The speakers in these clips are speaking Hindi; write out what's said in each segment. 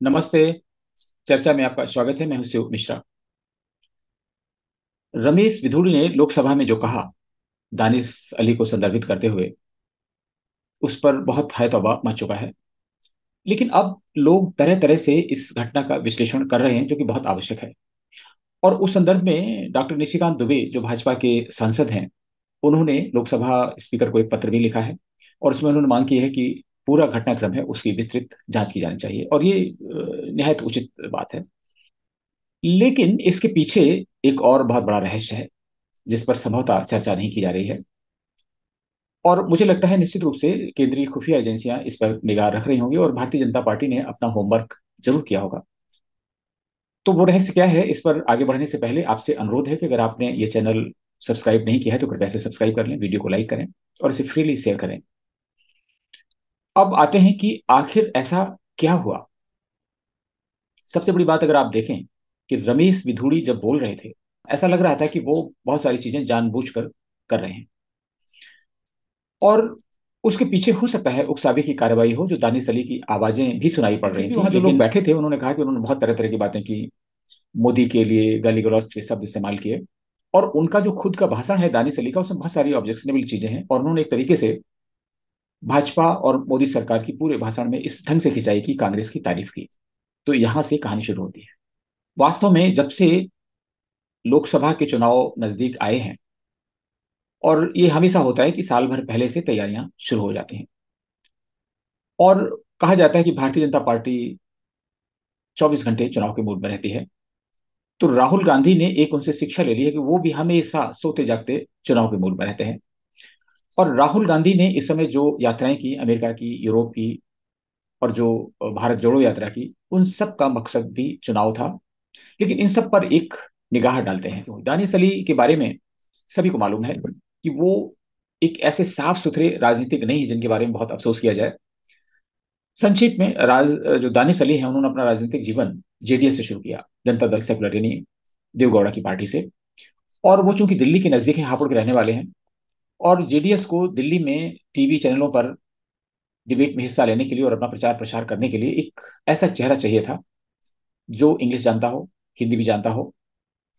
नमस्ते। चर्चा में आपका स्वागत है। मैं हूं शिव मिश्रा। रमेश विधुड़ी ने लोकसभा में जो कहा, दानिश अली को संदर्भित करते हुए, उस पर बहुत है तौबा मच चुका है। लेकिन अब लोग तरह तरह से इस घटना का विश्लेषण कर रहे हैं, जो कि बहुत आवश्यक है। और उस संदर्भ में डॉक्टर निशिकांत दुबे, जो भाजपा के सांसद हैं, उन्होंने लोकसभा स्पीकर को एक पत्र भी लिखा है। और उसमें उन्होंने मांग की है कि पूरा घटनाक्रम है उसकी विस्तृत जांच की जानी चाहिए, और ये निहायत उचित बात है। लेकिन इसके पीछे एक और बहुत बड़ा रहस्य है, जिस पर संभवतः चर्चा नहीं की जा रही है। और मुझे लगता है निश्चित रूप से केंद्रीय खुफिया एजेंसियां इस पर निगाह रख रही होंगी, और भारतीय जनता पार्टी ने अपना होमवर्क जरूर किया होगा। तो वो रहस्य क्या है, इस पर आगे बढ़ने से पहले आपसे अनुरोध है कि अगर आपने ये चैनल सब्सक्राइब नहीं किया है तो कृपया से सब्सक्राइब कर लें, वीडियो को लाइक करें और इसे फ्रीली शेयर करें। अब आते हैं कि आखिर ऐसा क्या हुआ। सबसे बड़ी बात अगर आप देखें कि रमेश विधुड़ी जब बोल रहे थे, ऐसा लग रहा था कि वो बहुत सारी चीजें जानबूझकर कर रहे हैं। और उसके पीछे हो सकता है उकसावे की कार्रवाई हो, जो दानिश अली की आवाजें भी सुनाई पड़ रही थी। वहां जो लोग बैठे थे उन्होंने कहा कि उन्होंने बहुत तरह तरह की बातें की, मोदी के लिए गाली गलौज के शब्द इस्तेमाल किए। और उनका जो खुद का भाषण है दानिश अली का, उसमें बहुत सारी ऑब्जेक्शनेबल चीजें हैं, और उन्होंने एक तरीके से भाजपा और मोदी सरकार की पूरे भाषण में इस ढंग से खिंचाई की, कांग्रेस की तारीफ की। तो यहां से कहानी शुरू होती है। वास्तव में जब से लोकसभा के चुनाव नजदीक आए हैं, और ये हमेशा होता है कि साल भर पहले से तैयारियां शुरू हो जाती हैं, और कहा जाता है कि भारतीय जनता पार्टी 24 घंटे चुनाव के मूड में रहती है। तो राहुल गांधी ने एक उनसे शिक्षा ले ली है कि वो भी हमेशा सोते जागते चुनाव के मूड में रहते हैं। और राहुल गांधी ने इस समय जो यात्राएं की, अमेरिका की, यूरोप की, और जो भारत जोड़ो यात्रा की, उन सब का मकसद भी चुनाव था। लेकिन इन सब पर एक निगाह डालते हैं। तो दानिश अली के बारे में सभी को मालूम है कि वो एक ऐसे साफ सुथरे राजनीतिक नहीं है जिनके बारे में बहुत अफसोस किया जाए। संक्षिप्त में जो दानिश अली हैं, उन्होंने अपना राजनीतिक जीवन जेडीएस से शुरू किया, जनता दल सेकुलर, यानी देवगौड़ा की पार्टी से। और वो चूंकि दिल्ली के नजदीक है, हापुड़ के रहने वाले हैं, और जेडीएस को दिल्ली में टीवी चैनलों पर डिबेट में हिस्सा लेने के लिए और अपना प्रचार प्रसार करने के लिए एक ऐसा चेहरा चाहिए था जो इंग्लिश जानता हो, हिंदी भी जानता हो,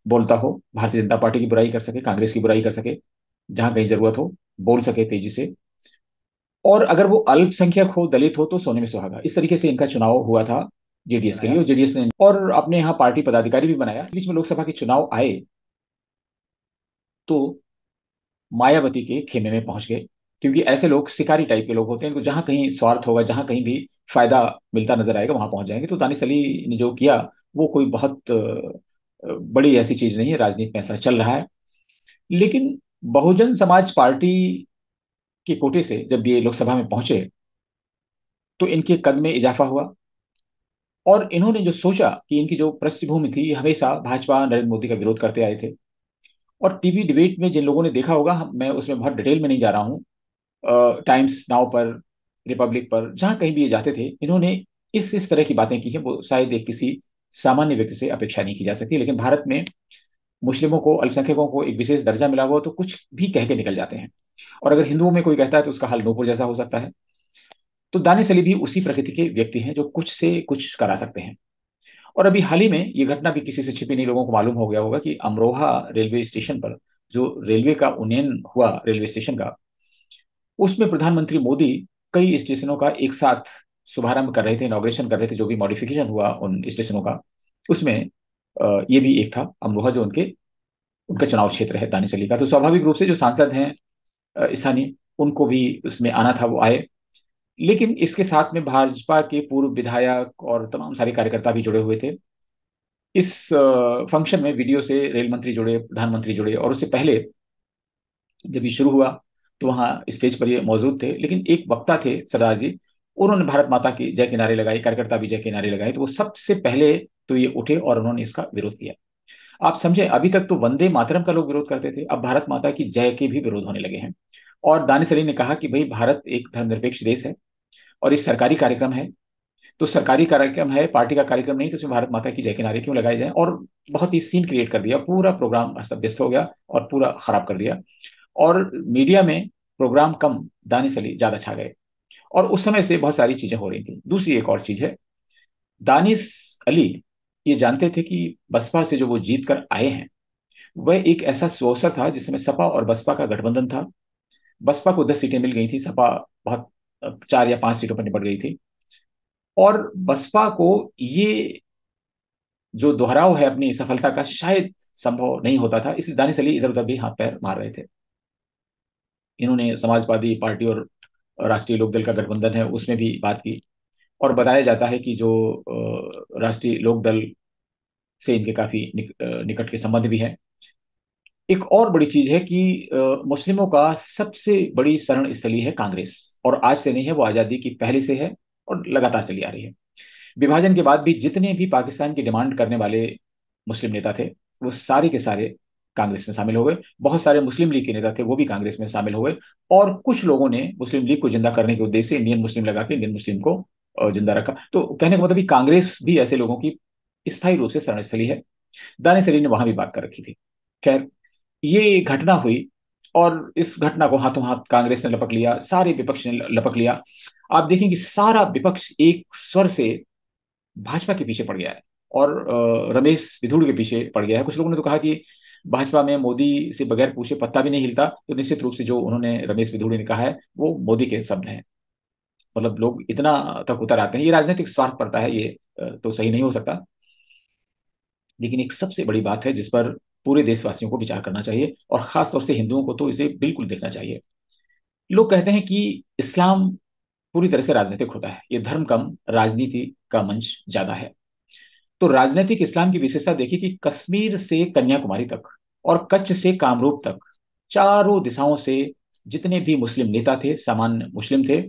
बोलता हो, भारतीय जनता पार्टी की बुराई कर सके, कांग्रेस की बुराई कर सके, जहां कहीं जरूरत हो बोल सके तेजी से। और अगर वो अल्पसंख्यक हो, दलित हो, तो सोने में सुहागा। इस तरीके से इनका चुनाव हुआ था जेडीएस के लिए, और जेडीएस ने और अपने यहाँ पार्टी पदाधिकारी भी बनाया। बीच में लोकसभा के चुनाव आए तो मायावती के खेमे में पहुंच गए, क्योंकि ऐसे लोग शिकारी टाइप के लोग होते हैं, इनको जहां कहीं स्वार्थ होगा, जहां कहीं भी फायदा मिलता नजर आएगा, वहां पहुंच जाएंगे। तो दानिश अली ने जो किया, वो कोई बहुत बड़ी ऐसी चीज नहीं है, राजनीति में ऐसा चल रहा है। लेकिन बहुजन समाज पार्टी के कोटे से जब ये लोकसभा में पहुंचे, तो इनके कद में इजाफा हुआ। और इन्होंने जो सोचा कि इनकी जो पृष्ठभूमि थी, ये हमेशा भाजपा नरेंद्र मोदी का विरोध करते आए थे। और टीवी डिबेट में जिन लोगों ने देखा होगा, मैं उसमें बहुत डिटेल में नहीं जा रहा हूँ, टाइम्स नाउ पर, रिपब्लिक पर, जहां कहीं भी ये जाते थे, इन्होंने इस तरह की बातें की है, वो शायद एक किसी सामान्य व्यक्ति से अपेक्षा नहीं की जा सकती। लेकिन भारत में मुस्लिमों को, अल्पसंख्यकों को एक विशेष दर्जा मिला हुआ, तो कुछ भी कह के निकल जाते हैं। और अगर हिंदुओं में कोई कहता है तो उसका हाल नूपुर जैसा हो सकता है। तो दानिश अली भी उसी प्रकृति के व्यक्ति हैं, जो कुछ से कुछ करा सकते हैं। और अभी हाल ही में ये घटना भी किसी से छिपी नहीं, लोगों को मालूम हो गया होगा कि अमरोहा रेलवे स्टेशन पर जो रेलवे का उन्नयन हुआ, रेलवे स्टेशन का, उसमें प्रधानमंत्री मोदी कई स्टेशनों का एक साथ शुभारंभ कर रहे थे, इनॉग्रेशन कर रहे थे, जो भी मॉडिफिकेशन हुआ उन स्टेशनों का। उसमें ये भी एक था, अमरोहा, जो उनके उनका चुनाव क्षेत्र है दानिश अली का। तो स्वाभाविक रूप से जो सांसद हैं स्थानीय, उनको भी उसमें आना था, वो आए। लेकिन इसके साथ में भाजपा के पूर्व विधायक और तमाम सारे कार्यकर्ता भी जुड़े हुए थे। इस फंक्शन में वीडियो से रेल मंत्री जुड़े, प्रधानमंत्री जुड़े, और उससे पहले जब ये शुरू हुआ तो वहां स्टेज पर ये मौजूद थे। लेकिन एक वक्ता थे, सरदार जी, उन्होंने भारत माता की जय के नारे लगाए, कार्यकर्ता भी जय के नारे लगाए। तो वो सबसे पहले तो ये उठे और उन्होंने इसका विरोध किया। आप समझे, अभी तक तो वंदे मातरम का लोग विरोध करते थे, अब भारत माता की जय के भी विरोध होने लगे हैं। और दानिश अली ने कहा कि भाई, भारत एक धर्मनिरपेक्ष देश है, और ये सरकारी कार्यक्रम है। तो सरकारी कार्यक्रम है, पार्टी का कार्यक्रम नहीं, तो उसमें भारत माता की जय के नारे क्यों लगाए जाए। और बहुत ही सीन क्रिएट कर दिया, पूरा प्रोग्राम अस्त व्यस्त हो गया और पूरा खराब कर दिया। और मीडिया में प्रोग्राम कम, दानिश अली ज्यादा छा गए। और उस समय से बहुत सारी चीजें हो रही थी। दूसरी एक और चीज है दानिश अली ये जानते थे कि बसपा से जो वो जीत कर आए हैं वह एक ऐसा सुअवसर था जिसमें सपा और बसपा का गठबंधन था। बसपा को 10 सीटें मिल गई थी, सपा बहुत 4 या 5 सीटों पर निपट गई थी। और बसपा को ये जो दोहराव है अपनी सफलता का शायद संभव नहीं होता था, इसलिए दानिश अली इधर उधर भी हाथ पैर मार रहे थे। इन्होंने समाजवादी पार्टी और राष्ट्रीय लोकदल का गठबंधन है उसमें भी बात की। और बताया जाता है कि जो राष्ट्रीय लोकदल से इनके काफी निकट के संबंध भी हैं। एक और बड़ी चीज है कि मुस्लिमों का सबसे बड़ी शरण स्थली है कांग्रेस। और आज से नहीं है, वो आजादी की पहले से है और लगातार चली आ रही है। विभाजन के बाद भी जितने भी पाकिस्तान की डिमांड करने वाले मुस्लिम नेता थे वो सारे के सारे कांग्रेस में शामिल हो गए। बहुत सारे मुस्लिम लीग के नेता थे वो भी कांग्रेस में शामिल हो गए। और कुछ लोगों ने मुस्लिम लीग को जिंदा करने के उद्देश्य से इंडियन मुस्लिम लगा के इंडियन मुस्लिम को जिंदा रखा। तो कहने का मतलब कि कांग्रेस भी ऐसे लोगों की स्थायी रूप से शरण स्थली है। दानिश अली ने वहां भी बात कर रखी थी। खैर, ये घटना हुई और इस घटना को हाथों हाथ कांग्रेस ने लपक लिया, सारे विपक्ष ने लपक लिया। आप देखें कि सारा विपक्ष एक स्वर से भाजपा के पीछे पड़ गया है और रमेश विधुड़ के पीछे पड़ गया है। कुछ लोगों ने तो कहा कि भाजपा में मोदी से बगैर पूछे पत्ता भी नहीं हिलता। तो निश्चित रूप से जो उन्होंने रमेश विधुड़ ने कहा है वो मोदी के शब्द हैं। मतलब लोग इतना तक उतर आते हैं, ये राजनीतिक स्वार्थ पड़ता है, ये तो सही नहीं हो सकता। लेकिन एक सबसे बड़ी बात है जिस पर पूरे देशवासियों को विचार करना चाहिए और खासतौर से हिंदुओं को तो इसे बिल्कुल देखना चाहिए। लोग कहते हैं कि इस्लाम पूरी तरह से राजनीतिक होता है, ये धर्म कम राजनीति का मंच ज्यादा है। तो राजनीतिक इस्लाम की विशेषता देखिए कि कश्मीर से कन्याकुमारी तक और कच्छ से कामरूप तक चारों दिशाओं से जितने भी मुस्लिम नेता थे, सामान्य मुस्लिम थे,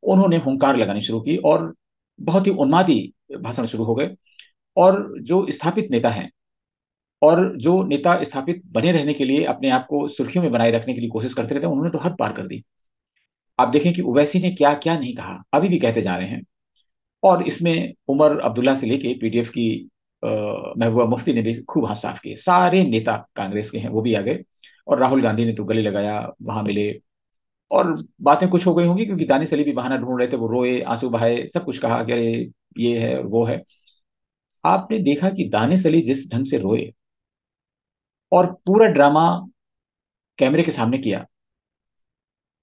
उन्होंने हुंकार लगानी शुरू की और बहुत ही उन्मादी भाषण शुरू हो गए। और जो स्थापित नेता हैं और जो नेता स्थापित बने रहने के लिए अपने आप को सुर्खियों में बनाए रखने के लिए कोशिश करते रहते हैं, उन्होंने तो हद पार कर दी। आप देखें कि ओवैसी ने क्या क्या नहीं कहा, अभी भी कहते जा रहे हैं। और इसमें उमर अब्दुल्ला से लेके पीडीएफ की महबूबा मुफ्ती ने भी खूब हाथ साफ किए। सारे नेता कांग्रेस के हैं वो भी आ गए। और राहुल गांधी ने तो गले लगाया, वहां मिले। और बातें कुछ हो गई होंगी क्योंकि दानिश अली भी बहाना ढूंढ रहे थे, वो रोए, आंसू बहाए, सब कुछ कहा कि अरे ये है वो है। आपने देखा कि दानिश अली जिस ढंग से रोए और पूरा ड्रामा कैमरे के सामने किया,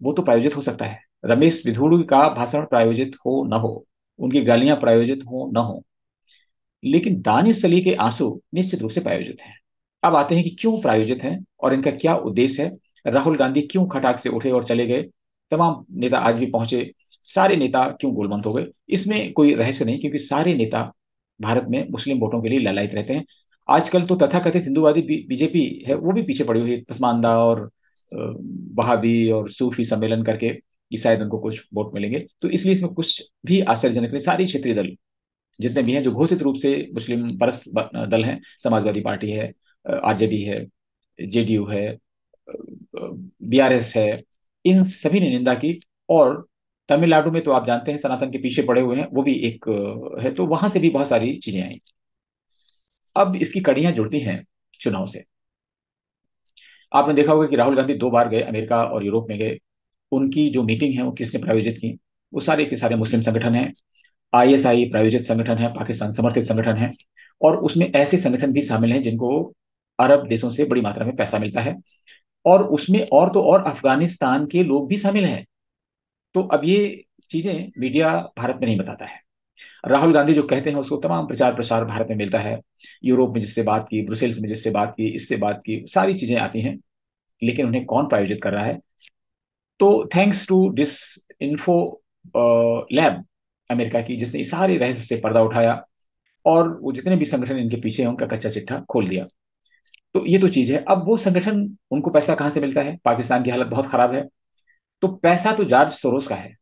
वो तो प्रायोजित हो सकता है। रमेश विधुड़ का भाषण प्रायोजित हो न हो, उनकी गालियां प्रायोजित हो न हो, लेकिन दानिश अली के आंसू निश्चित रूप से प्रायोजित हैं। अब आते हैं कि क्यों प्रायोजित हैं और इनका क्या उद्देश्य है। राहुल गांधी क्यों खटाक से उठे और चले गए, तमाम नेता आज भी पहुंचे, सारे नेता क्यों गोलमंद हो गए, इसमें कोई रहस्य नहीं, क्योंकि सारे नेता भारत में मुस्लिम वोटों के लिए ललायत रहते हैं। आजकल तो तथाकथित हिंदूवादी बीजेपी है वो भी पीछे पड़ी हुई है, पसमानदा और वहाबी और सूफी सम्मेलन करके कि शायद उनको कुछ वोट मिलेंगे। तो इसलिए इसमें कुछ भी आश्चर्यजनक नहीं, सारी क्षेत्रीय दल जितने भी हैं जो घोषित रूप से मुस्लिम परस्त दल हैं, समाजवादी पार्टी है, आरजेडी है, जेडीयू है, बीआरएस है, इन सभी ने निंदा की। और तमिलनाडु में तो आप जानते हैं सनातन के पीछे पड़े हुए हैं, वो भी एक है, तो वहां से भी बहुत सारी चीजें आई। अब इसकी कड़ियां जुड़ती हैं चुनाव से। आपने देखा होगा कि राहुल गांधी 2 बार गए, अमेरिका और यूरोप में गए। उनकी जो मीटिंग है वो किसने प्रायोजित की, वो सारे के सारे मुस्लिम संगठन हैं। आईएसआई प्रायोजित संगठन है, पाकिस्तान समर्थित संगठन है। और उसमें ऐसे संगठन भी शामिल हैं जिनको अरब देशों से बड़ी मात्रा में पैसा मिलता है। और उसमें और तो और अफगानिस्तान के लोग भी शामिल हैं। तो अब ये चीजें मीडिया भारत में नहीं बताता है। राहुल गांधी जो कहते हैं उसको तमाम प्रचार प्रसार भारत में मिलता है। यूरोप में जिससे बात की, ब्रुसेल्स में जिससे बात की, इससे बात की, सारी चीजें आती हैं। लेकिन उन्हें कौन प्रायोजित कर रहा है। तो thanks to this info lab America की, जिसने इस सारे रहस्य से पर्दा उठाया और वो जितने भी संगठन इनके पीछे हैं उनका कच्चा चिट्ठा खोल दिया। तो ये तो चीज है। अब वो संगठन, उनको पैसा कहाँ से मिलता है, पाकिस्तान की हालत बहुत खराब है। तो पैसा तो जॉर्ज सोरोस का है।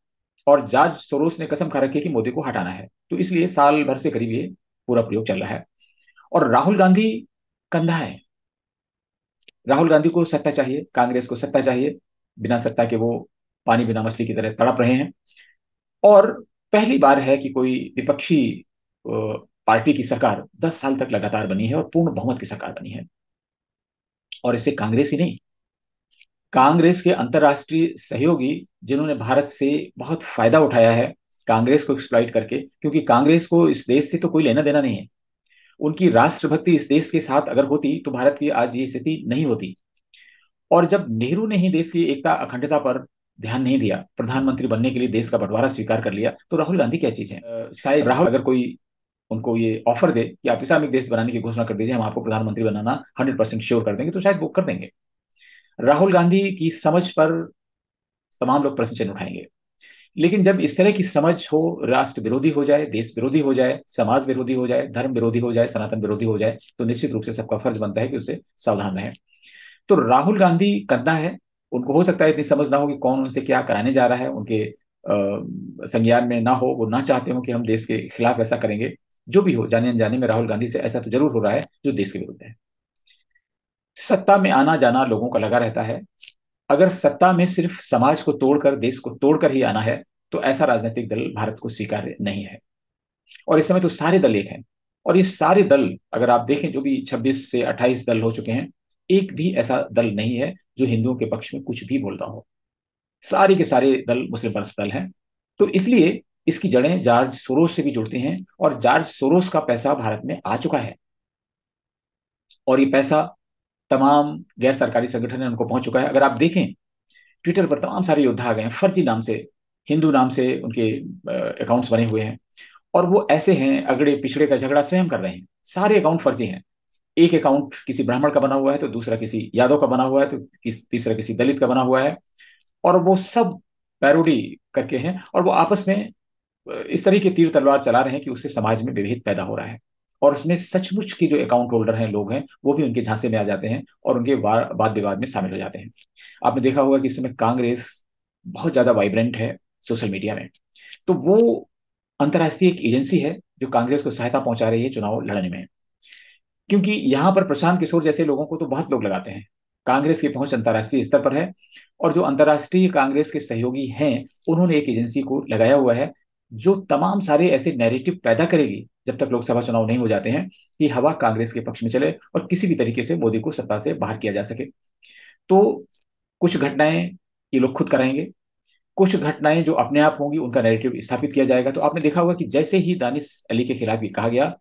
और जॉर्ज सोरोस ने कसम खा रखी है कि मोदी को हटाना है, तो इसलिए साल भर से करीब ये पूरा प्रयोग चल रहा है। और राहुल गांधी कंधा है। राहुल गांधी को सत्ता चाहिए, कांग्रेस को सत्ता चाहिए। बिना सत्ता के वो पानी बिना मछली की तरह तड़प रहे हैं। और पहली बार है कि कोई विपक्षी पार्टी की सरकार 10 साल तक लगातार बनी है और पूर्ण बहुमत की सरकार बनी है। और इससे कांग्रेस ही नहीं, कांग्रेस के अंतर्राष्ट्रीय सहयोगी जिन्होंने भारत से बहुत फायदा उठाया है, कांग्रेस को एक्सप्लॉइट करके, क्योंकि कांग्रेस को इस देश से तो कोई लेना देना नहीं है। उनकी राष्ट्रभक्ति इस देश के साथ अगर होती तो भारत की आज ये स्थिति नहीं होती। और जब नेहरू ने ही देश की एकता अखंडता पर ध्यान नहीं दिया, प्रधानमंत्री बनने के लिए देश का बंटवारा स्वीकार कर लिया, तो राहुल गांधी क्या चीज है? शायद राहुल अगर कोई उनको ये ऑफर दे कि आप इस्लामिक देश बनाने की घोषणा कर दीजिए, हम आपको प्रधानमंत्री बनाना 100% श्योर कर देंगे, तो शायद वो कर देंगे। राहुल गांधी की समझ पर तमाम लोग प्रश्न चिन्ह उठाएंगे। लेकिन जब इस तरह की समझ हो, राष्ट्र विरोधी हो जाए, देश विरोधी हो जाए, समाज विरोधी हो जाए, धर्म विरोधी हो जाए, सनातन विरोधी हो जाए, तो निश्चित रूप से सबका फर्ज बनता है कि उससे सावधान रहे। तो राहुल गांधी कद्दा है। उनको हो सकता है इतनी समझ ना हो कि कौन उनसे क्या कराने जा रहा है, उनके संज्ञान में ना हो, वो ना चाहते हो कि हम देश के खिलाफ ऐसा करेंगे। जो भी हो, जाने अनजाने में राहुल गांधी से ऐसा तो जरूर हो रहा है जो देश के विरुद्ध है। सत्ता में आना जाना लोगों का लगा रहता है। अगर सत्ता में सिर्फ समाज को तोड़कर, देश को तोड़कर ही आना है, तो ऐसा राजनीतिक दल भारत को स्वीकार्य नहीं है। और इस समय तो सारे दल एक हैं। और ये सारे दल, अगर आप देखें, जो भी 26 से 28 दल हो चुके हैं, एक भी ऐसा दल नहीं है जो हिंदुओं के पक्ष में कुछ भी बोलता हो। सारे के सारे दल मुस्लिम परस्त दल हैं। तो इसलिए इसकी जड़ें जॉर्ज सोरोस से भी जुड़ती हैं, और जॉर्ज सोरोस का पैसा भारत में आ चुका है। और ये पैसा तमाम गैर सरकारी संगठन है उनको पहुंच चुका है। अगर आप देखें, ट्विटर पर तमाम सारे योद्धा आ गए हैं, फर्जी नाम से, हिंदू नाम से उनके अकाउंट्स बने हुए हैं। और वो ऐसे हैं, अगड़े पिछड़े का झगड़ा स्वयं कर रहे हैं। सारे अकाउंट फर्जी हैं। एक अकाउंट किसी ब्राह्मण का बना हुआ है, तो दूसरा किसी यादव का बना हुआ है, तो तीसरा किसी दलित का बना हुआ है। और वो सब पैरोडी करके हैं, और वो आपस में इस तरह की तीर तलवार चला रहे हैं कि उससे समाज में विभेद पैदा हो रहा है। और उसमें सचमुच की जो अकाउंट होल्डर हैं, लोग हैं, वो भी उनके झांसे में आ जाते हैं और उनके वाद विवाद में शामिल हो जाते हैं। आपने देखा होगा कि इस समय कांग्रेस बहुत ज्यादा वाइब्रेंट है सोशल मीडिया में। तो वो अंतर्राष्ट्रीय एक एजेंसी है जो कांग्रेस को सहायता पहुंचा रही है चुनाव लड़ने में। क्योंकि यहां पर प्रशांत किशोर जैसे लोगों को तो बहुत लोग लगाते हैं। कांग्रेस की पहुंच अंतर्राष्ट्रीय स्तर पर है। और जो अंतर्राष्ट्रीय कांग्रेस के सहयोगी हैं, उन्होंने एक एजेंसी को लगाया हुआ है जो तमाम सारे ऐसे नैरेटिव पैदा करेगी जब तक लोकसभा चुनाव नहीं हो जाते हैं, कि हवा कांग्रेस के पक्ष में चले और किसी भी तरीके से मोदी को सत्ता से बाहर किया जा सके। तो कुछ घटनाएं ये लोग खुद कराएंगे, कुछ घटनाएं जो अपने आप होंगी उनका नैरेटिव स्थापित किया जाएगा। तो आपने देखा होगा कि जैसे ही दानिश अली के खिलाफ ये कहा गया,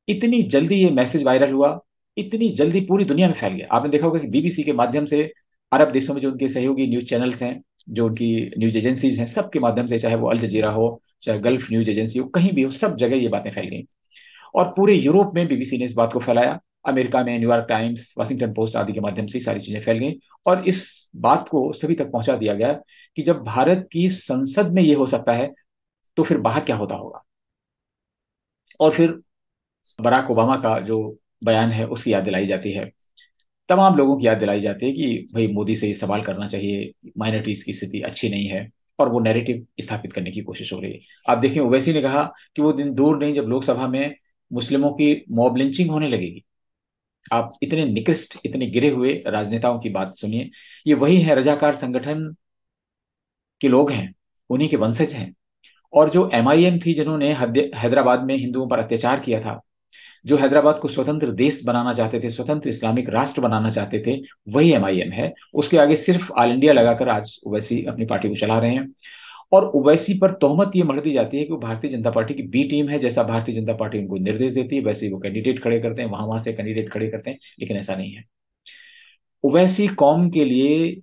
इतनी जल्दी ये मैसेज वायरल हुआ, इतनी जल्दी पूरी दुनिया में फैल गया। आपने देखा होगा कि बीबीसी के माध्यम से अरब देशों में जो उनके सहयोगी न्यूज चैनल्स हैं, जो उनकी न्यूज एजेंसीज हैं, सबके माध्यम से, चाहे वो अल जजीरा हो, चाहे गल्फ न्यूज एजेंसी हो, कहीं भी हो, सब जगह ये बातें फैल गई। और पूरे यूरोप में बीबीसी ने इस बात को फैलाया। अमेरिका में न्यूयॉर्क टाइम्स, वाशिंगटन पोस्ट आदि के माध्यम से सारी चीजें फैल गई। और इस बात को सभी तक पहुंचा दिया गया कि जब भारत की संसद में ये हो सकता है, तो फिर बाहर क्या होता होगा। और फिर बराक ओबामा का जो बयान है उसकी याद दिलाई जाती है। तमाम लोगों की याद दिलाई जाती है कि भाई मोदी से ये सवाल करना चाहिए, माइनॉरिटीज की स्थिति अच्छी नहीं है। और वो नैरेटिव स्थापित करने की कोशिश हो रही है। आप देखिए, ओवैसी ने कहा कि वो दिन दूर नहीं जब लोकसभा में मुस्लिमों की मॉब लिंचिंग होने लगेगी। आप इतने निकृष्ट, इतने गिरे हुए राजनेताओं की बात सुनिए। ये वही है, रजाकार संगठन के लोग हैं, उन्हीं के वंशज हैं। और जो एमआईएम थी, जिन्होंने हैदराबाद में हिंदुओं पर अत्याचार किया था, जो हैदराबाद को स्वतंत्र देश बनाना चाहते थे, स्वतंत्र इस्लामिक राष्ट्र बनाना चाहते थे, वही एमआईएम है। उसके आगे सिर्फ ऑल इंडिया लगाकर आज ओवैसी अपनी पार्टी को चला रहे हैं। और ओवैसी पर तोहमत ये मढ़ दी जाती है कि वो भारतीय जनता पार्टी की बी टीम है। जैसा भारतीय जनता पार्टी उनको निर्देश देती है, वैसे ही वो कैंडिडेट खड़े करते हैं, वहां वहां से कैंडिडेट खड़े करते हैं। लेकिन ऐसा नहीं है। ओवैसी कौम के लिए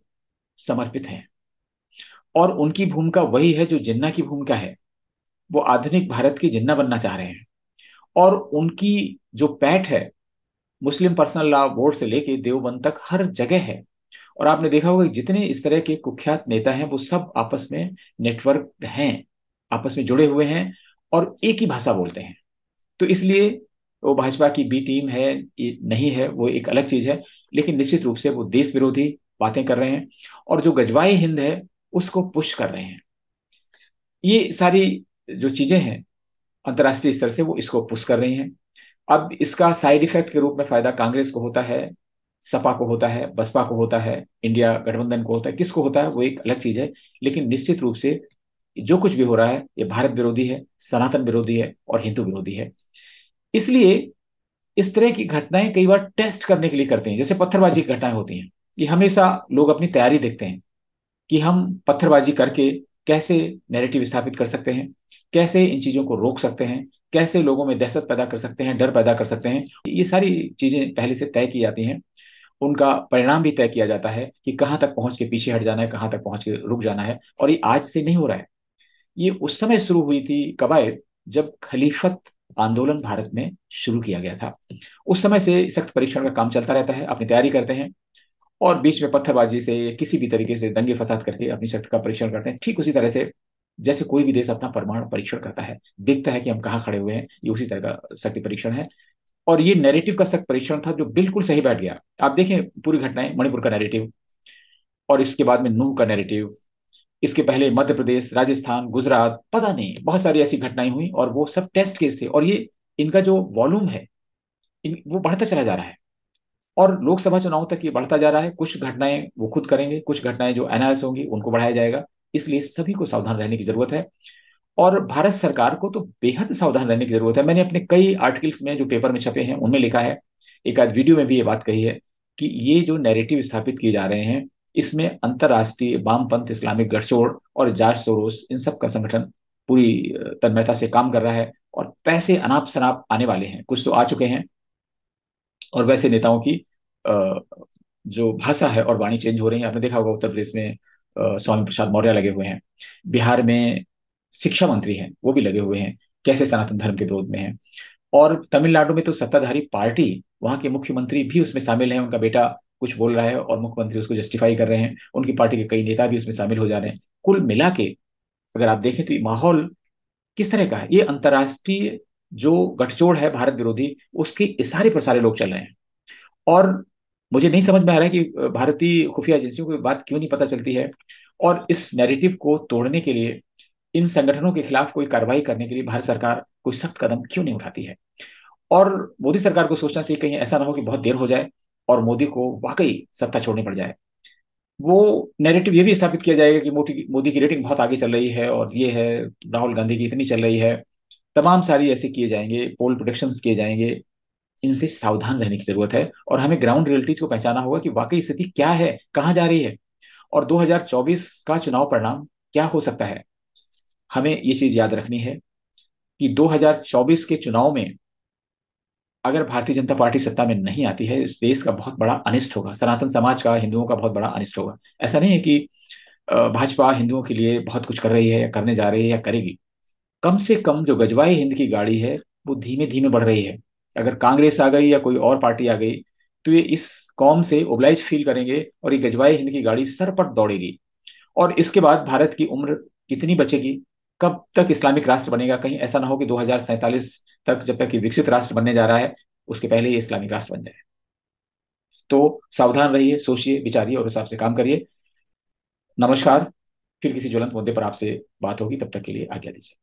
समर्पित है। और उनकी भूमिका वही है जो जिन्ना की भूमिका है। वो आधुनिक भारत की जिन्ना बनना चाह रहे हैं। और उनकी जो पैठ है, मुस्लिम पर्सनल लॉ बोर्ड से लेके देवबंद तक हर जगह है। और आपने देखा होगा कि जितने इस तरह के कुख्यात नेता हैं, वो सब आपस में नेटवर्क हैं, आपस में जुड़े हुए हैं, और एक ही भाषा बोलते हैं। तो इसलिए वो भाजपा की बी टीम है, ये नहीं है, वो एक अलग चीज है। लेकिन निश्चित रूप से वो देश विरोधी बातें कर रहे हैं। और जो गजवाए हिंद है, उसको पुश कर रहे हैं। ये सारी जो चीजें हैं अंतर्राष्ट्रीय स्तर से, वो इसको पुश कर रही हैं। अब इसका साइड इफेक्ट के रूप में फायदा कांग्रेस को होता है, सपा को होता है, बसपा को होता है, इंडिया गठबंधन को होता है, किसको होता है वो एक अलग चीज है। लेकिन निश्चित रूप से जो कुछ भी हो रहा है, ये भारत विरोधी है, सनातन विरोधी है, और हिंदू विरोधी है। इसलिए इस तरह की घटनाएं कई बार टेस्ट करने के लिए करते हैं। जैसे पत्थरबाजी की घटनाएं होती हैं, ये हमेशा लोग अपनी तैयारी देखते हैं कि हम पत्थरबाजी करके कैसे नैरेटिव स्थापित कर सकते हैं। कैसे इन चीजों को रोक सकते हैं, कैसे लोगों में दहशत पैदा कर सकते हैं, डर पैदा कर सकते हैं, ये सारी चीजें पहले से तय की जाती हैं। उनका परिणाम भी तय किया जाता है कि कहाँ तक पहुंच के पीछे हट जाना है, कहाँ तक पहुंच के रुक जाना है। और ये आज से नहीं हो रहा है, ये उस समय शुरू हुई थी कवायद जब खलीफत आंदोलन भारत में शुरू किया गया था। उस समय से सख्त परीक्षण का काम चलता रहता है, अपनी तैयारी करते हैं और बीच में पत्थरबाजी से किसी भी तरीके से दंगे फसाद करके अपनी शक्ति का परीक्षण करते हैं। ठीक उसी तरह से जैसे कोई भी देश अपना परमाणु परीक्षण करता है, देखता है कि हम कहाँ खड़े हुए हैं, ये उसी तरह का शक्ति परीक्षण है। और ये नैरेटिव का सख्त परीक्षण था जो बिल्कुल सही बैठ गया। आप देखें पूरी घटनाएं, मणिपुर का नैरेटिव, और इसके बाद में नूह का नैरेटिव, इसके पहले मध्य प्रदेश, राजस्थान, गुजरात, पता नहीं बहुत सारी ऐसी घटनाएं हुई और वो सब टेस्ट केस थे। और ये इनका जो वॉल्यूम है, वो बढ़ता चला जा रहा है और लोकसभा चुनाव तक ये बढ़ता जा रहा है। कुछ घटनाएं वो खुद करेंगे, कुछ घटनाएं जो एनालिस होंगी उनको बढ़ाया जाएगा। इसलिए सभी को सावधान रहने की जरूरत है और भारत सरकार को तो बेहद सावधान रहने की जरूरत है। मैंने अपने कई आर्टिकल्स में जो पेपर में छपे हैं उनमें लिखा है, एक आध वीडियो में भी ये बात कही है कि ये जो नैरेटिव स्थापित किए जा रहे हैं, इसमें अंतर्राष्ट्रीय वामपंथ इस्लामिक गठजोड़ और जार्ज सोरोस इन सब का संगठन पूरी तन्मयता से काम कर रहा है। और पैसे अनाप शनाप आने वाले हैं, कुछ तो आ चुके हैं। और वैसे नेताओं की अ, जो भाषा है और वाणी चेंज हो रही है। आपने देखा होगा उत्तर प्रदेश में स्वामी प्रसाद मौर्य लगे हुए हैं, बिहार में शिक्षा मंत्री हैं वो भी लगे हुए हैं, कैसे सनातन धर्म के विरोध में हैं। और तमिलनाडु में तो सत्ताधारी पार्टी, वहां के मुख्यमंत्री भी उसमें शामिल हैं, उनका बेटा कुछ बोल रहा है और मुख्यमंत्री उसको जस्टिफाई कर रहे हैं, उनकी पार्टी के कई नेता भी उसमें शामिल हो जा रहे हैं। कुल मिला के अगर आप देखें तो ये माहौल किस तरह का है, ये अंतर्राष्ट्रीय जो गठजोड़ है भारत विरोधी, उसके इशारे पर सारे लोग चल रहे हैं। और मुझे नहीं समझ में आ रहा है कि भारतीय खुफिया एजेंसियों को ये बात क्यों नहीं पता चलती है और इस नैरेटिव को तोड़ने के लिए, इन संगठनों के खिलाफ कोई कार्रवाई करने के लिए भारत सरकार कोई सख्त कदम क्यों नहीं उठाती है। और मोदी सरकार को सोचना चाहिए कहीं ऐसा ना हो कि बहुत देर हो जाए और मोदी को वाकई सत्ता छोड़नी पड़ जाए। वो नैरेटिव ये भी स्थापित किया जाएगा कि मोदी मोदी की रेटिंग बहुत आगे चल रही है और ये है, राहुल गांधी की इतनी चल रही है, तमाम सारी ऐसे किए जाएंगे, पोल प्रोडिक्शंस किए जाएंगे। इनसे सावधान रहने की जरूरत है और हमें ग्राउंड रियलिटीज को पहचाना होगा कि वाकई स्थिति क्या है, कहाँ जा रही है और 2024 का चुनाव परिणाम क्या हो सकता है। हमें ये चीज याद रखनी है कि 2024 के चुनाव में अगर भारतीय जनता पार्टी सत्ता में नहीं आती है, इस देश का बहुत बड़ा अनिष्ट होगा, सनातन समाज का, हिंदुओं का बहुत बड़ा अनिष्ट होगा। ऐसा नहीं है कि भाजपा हिंदुओं के लिए बहुत कुछ कर रही है या करने जा रही है या करेगी। कम से कम जो गजवाई हिंद की गाड़ी है वो धीमे धीमे बढ़ रही है। अगर कांग्रेस आ गई या कोई और पार्टी आ गई तो ये इस कौम से ओबलाइज फील करेंगे और ये गजवाई हिंद की गाड़ी सर पर दौड़ेगी। और इसके बाद भारत की उम्र कितनी बचेगी, कब तक इस्लामिक राष्ट्र बनेगा, कहीं ऐसा ना हो कि 2047 तक, जब तक कि विकसित राष्ट्र बनने जा रहा है, उसके पहले ये इस्लामिक राष्ट्र बन जाए। तो सावधान रहिए, सोचिए, विचारिए और उस हिसाब से काम करिए। नमस्कार। फिर किसी ज्वलंत मुद्दे पर आपसे बात होगी, तब तक के लिए आज्ञा दीजिए।